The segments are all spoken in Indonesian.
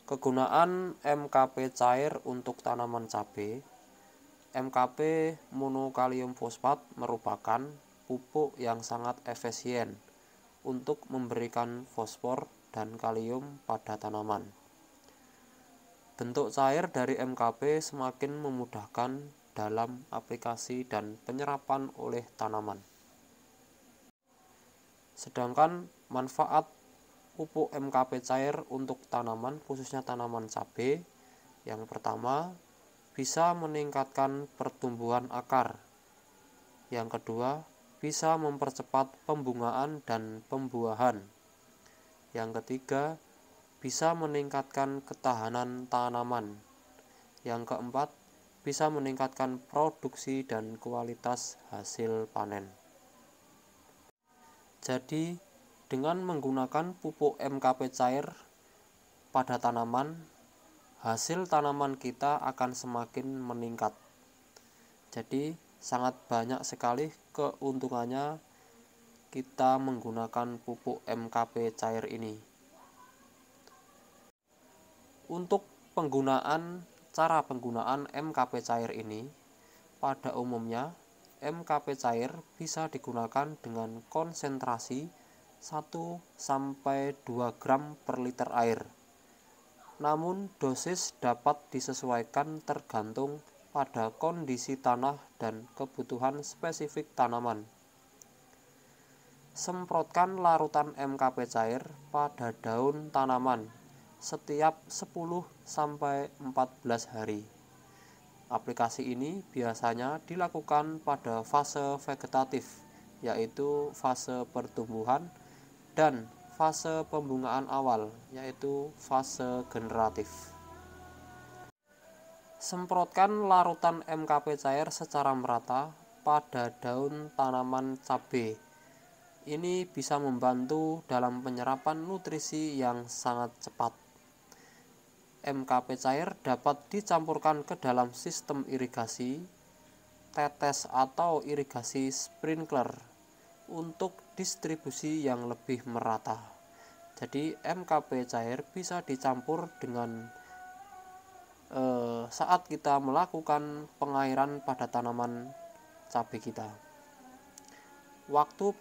Kegunaan MKP cair untuk tanaman cabai. MKP monokalium fosfat merupakan pupuk yang sangat efisien untuk memberikan fosfor dan kalium pada tanaman. Bentuk cair dari MKP semakin memudahkan dalam aplikasi dan penyerapan oleh tanaman. Sedangkan manfaat pupuk MKP cair untuk tanaman, khususnya tanaman cabai, yang pertama, bisa meningkatkan pertumbuhan akar. Yang kedua, bisa mempercepat pembungaan dan pembuahan. Yang ketiga, bisa meningkatkan ketahanan tanaman. Yang keempat, bisa meningkatkan produksi dan kualitas hasil panen. Jadi, dengan menggunakan pupuk MKP cair pada tanaman, hasil tanaman kita akan semakin meningkat. Jadi, sangat banyak sekali keuntungannya kita menggunakan pupuk MKP cair ini. Untuk cara penggunaan MKP cair ini, pada umumnya MKP cair bisa digunakan dengan konsentrasi 1-2 gram per liter air. Namun dosis dapat disesuaikan tergantung pada kondisi tanah dan kebutuhan spesifik tanaman. Semprotkan larutan MKP cair pada daun tanaman setiap 10-14 hari. Aplikasi ini biasanya dilakukan pada fase vegetatif, yaitu fase pertumbuhan, dan fase pembungaan awal, yaitu fase generatif. Semprotkan larutan MKP cair secara merata pada daun tanaman cabai. Ini bisa membantu dalam penyerapan nutrisi yang sangat cepat. MKP cair dapat dicampurkan ke dalam sistem irigasi, tetes atau irigasi sprinkler untuk distribusi yang lebih merata. Jadi MKP cair bisa dicampur dengan saat kita melakukan pengairan pada tanaman cabai kita. Waktu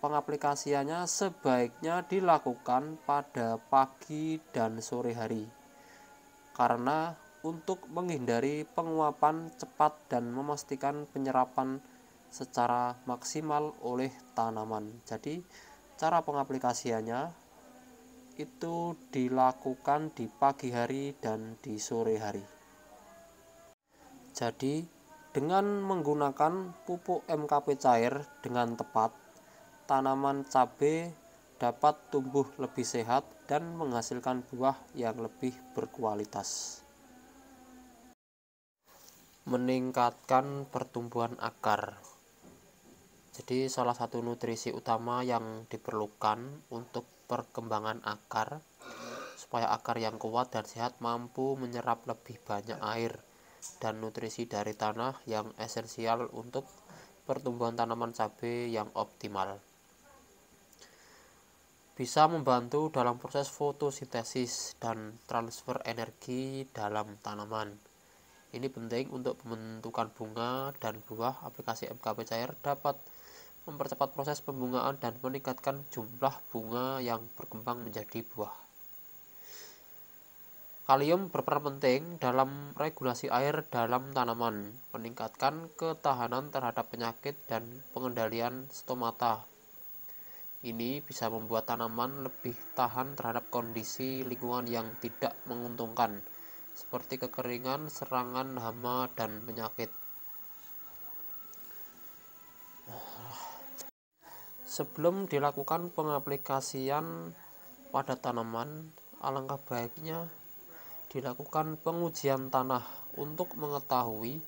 pengaplikasiannya sebaiknya dilakukan pada pagi dan sore hari, karena untuk menghindari penguapan cepat dan memastikan penyerapan secara maksimal oleh tanaman. Jadi cara pengaplikasiannya itu dilakukan di pagi hari dan di sore hari. Jadi dengan menggunakan pupuk MKP cair dengan tepat, tanaman cabai dapat tumbuh lebih sehat dan menghasilkan buah yang lebih berkualitas. Meningkatkan pertumbuhan akar. Jadi salah satu nutrisi utama yang diperlukan untuk perkembangan akar, supaya akar yang kuat dan sehat mampu menyerap lebih banyak air dan nutrisi dari tanah yang esensial untuk pertumbuhan tanaman cabai yang optimal. Bisa membantu dalam proses fotosintesis dan transfer energi dalam tanaman. Ini penting untuk pembentukan bunga dan buah. Aplikasi MKP cair dapat mempercepat proses pembungaan dan meningkatkan jumlah bunga yang berkembang menjadi buah. Kalium berperan penting dalam regulasi air dalam tanaman, meningkatkan ketahanan terhadap penyakit dan pengendalian stomata. Ini bisa membuat tanaman lebih tahan terhadap kondisi lingkungan yang tidak menguntungkan, seperti kekeringan, serangan hama, dan penyakit. Sebelum dilakukan pengaplikasian pada tanaman, alangkah baiknya dilakukan pengujian tanah untuk mengetahui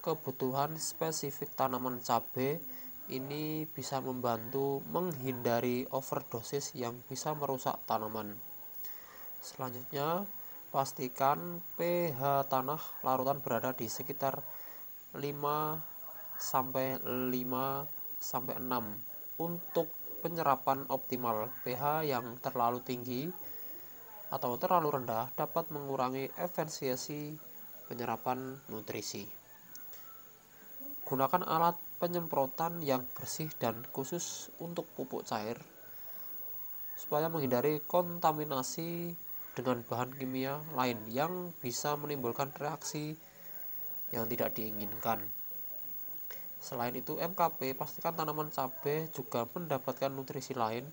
kebutuhan spesifik tanaman cabai. Ini bisa membantu menghindari overdosis yang bisa merusak tanaman. Selanjutnya, pastikan pH tanah larutan berada di sekitar 5-6 untuk penyerapan optimal. pH yang terlalu tinggi atau terlalu rendah dapat mengurangi efisiensi penyerapan nutrisi. Gunakan alat penyemprotan yang bersih dan khusus untuk pupuk cair supaya menghindari kontaminasi dengan bahan kimia lain yang bisa menimbulkan reaksi yang tidak diinginkan. Selain itu, MKP pastikan tanaman cabai juga mendapatkan nutrisi lain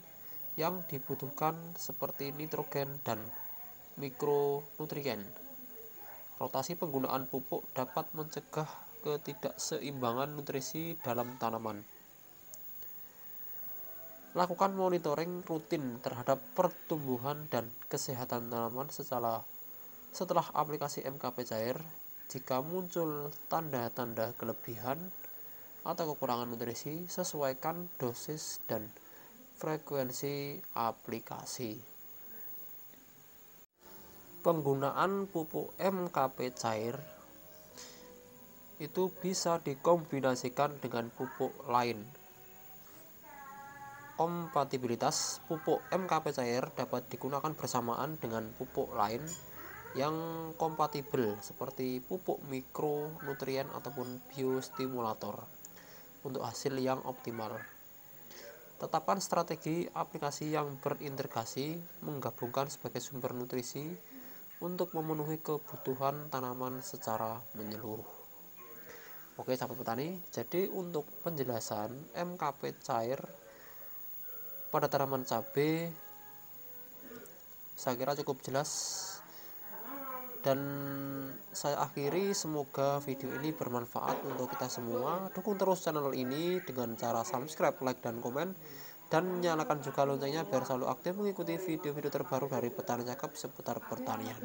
yang dibutuhkan seperti nitrogen dan mikronutrien. Rotasi penggunaan pupuk dapat mencegah ketidakseimbangan nutrisi dalam tanaman. Lakukan monitoring rutin terhadap pertumbuhan dan kesehatan tanaman setelah aplikasi MKP cair. Jika muncul tanda-tanda kelebihan atau kekurangan nutrisi, sesuaikan dosis dan frekuensi aplikasi. Penggunaan pupuk MKP cair itu bisa dikombinasikan dengan pupuk lain. Kompatibilitas pupuk MKP cair dapat digunakan bersamaan dengan pupuk lain yang kompatibel seperti pupuk mikronutrien ataupun biostimulator untuk hasil yang optimal. Tetapkan strategi aplikasi yang berintegrasi menggabungkan sebagai sumber nutrisi untuk memenuhi kebutuhan tanaman secara menyeluruh. Oke sahabat petani, jadi untuk penjelasan MKP cair pada tanaman cabai saya kira cukup jelas. Dan saya akhiri, semoga video ini bermanfaat untuk kita semua. Dukung terus channel ini dengan cara subscribe, like, dan komen, dan nyalakan juga loncengnya biar selalu aktif mengikuti video-video terbaru dari Petani Cakep seputar pertanian.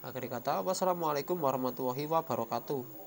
Akhir kata, wassalamualaikum warahmatullahi wabarakatuh.